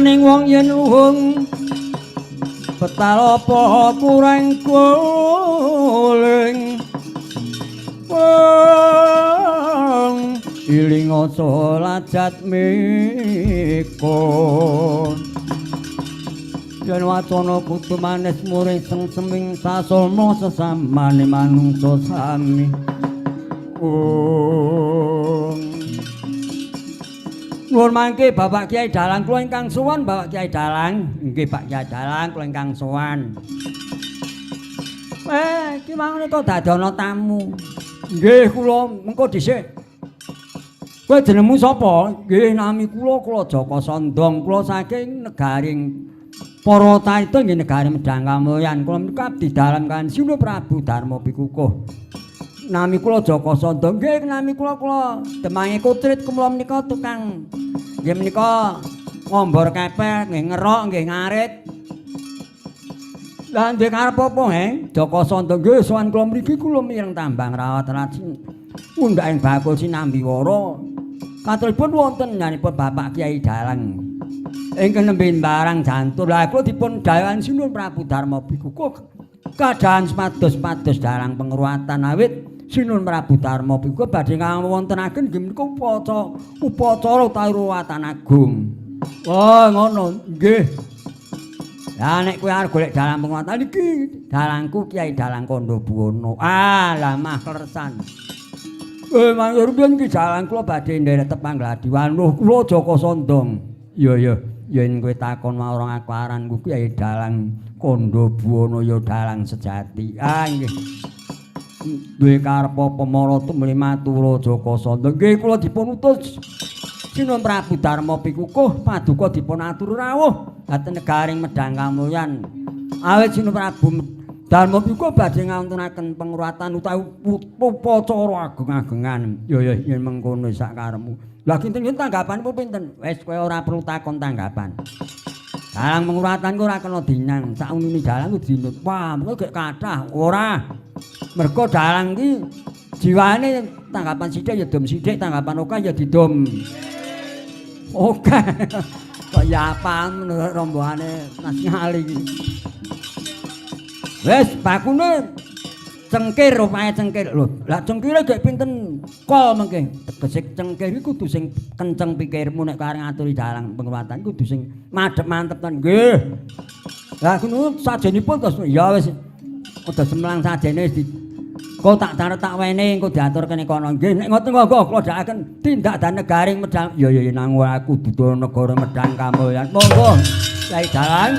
Maning wong yen luhung betalopo kurang kuling wong iling aja lajat mikun yen wacana kudu manis muring seming sasulma sesamane manungsa sami Nuwun mangke Bapak Kyai Dalang kula ingkang sowan Bapak Kyai Dalang. Nggih Pak Kyai Dalang kula ingkang sowan. Iki mangko dadana tamu. Nggih kula mengko dhisik. Kowe jenengmu sapa? Nggih nami kula Joko Sondong. Kula saking negaring para taita nggih negari Medang Kamulyan. Kula menika abdi dalam kan Sinu Prabu Darma Pikukuh. Nami kula Joko Sondong. Nggih nami kula Demange Kutrit kula menika tukang nggih menika ngombor kepek nggih ngerok nggih ngarit. Lah ndek arep apa Joko Sondong nggih sowan kula mriki kula mireng tambang rawat rajin undhaking bakul sinambi wara. Katuripun wonten nyanipun Bapak Kyai Dalang. Ingkang nembe barang jantur. Lah kula dipun dawuhan Sinun Prabu Darma Pikukuh kadahan sepados-pados dalang pengruatan awit Sinun Prabu Darma Pikukuh badhe ngawontenaken nggih menika upacara taruwatan agung. Oh ngono nggih. Lah nek kowe arep golek dalang penguatan iki dalangku Kyai Dalang Kandha Buwana. Lah mah kleresan. Mangke rumiyin iki dalang kula badhe nderek tepang gladiwan. Lho kula Joko Sondong. Iya yen kowe takon marang aku aranku Kyai Dalang Kandha Buwana ya dalang sejati. Nggih. Duwe karep apa mara tumrap matur Joko Sondong. Nggih kula dipun utus Sinun Prabu Darma Pikukuh paduka dipun atur rawuh dhateng negaring Medang Kamulyan. Awit Sinun Prabu Darma Pikukuh badhe ngawontenaken pengruatan utawi upacara agung-agungan. Ya yen mengkono sak karepmu. Lah kinten tanggapanipun pinten? Wis kowe ora perlu takon tanggapan. Dalang pengruatan ku ora kena dinang, sak unine dalang ku dinut. Wah, mengko gek kathah ora. Mergo dalang ki jiwane tanggapan sithik ya dom sithik, tanggapan oka ya didom. Oke. Kok ya apaan menurut rombongane Mas Ngali iki. Wis bakune cengkir rupae cengkir. Lho, lah cengkire gek pinten kol mengke. Tegese cengkir iku kudu sing kenceng pikirmu nek arep ngaturi dalang pengruatan kudu sing madhep mantep ten. Nggih. Lah ngono sajenipun terus ya wis udah semlang sajene wis kok tak taruh tak wene engko diatur kene kono. Nggih nek ngoten monggo kula dhakaken tindak dan negaring Medang. Ya nang aku dudu negara Medang Kamulyan. Monggo Kyai Dalang.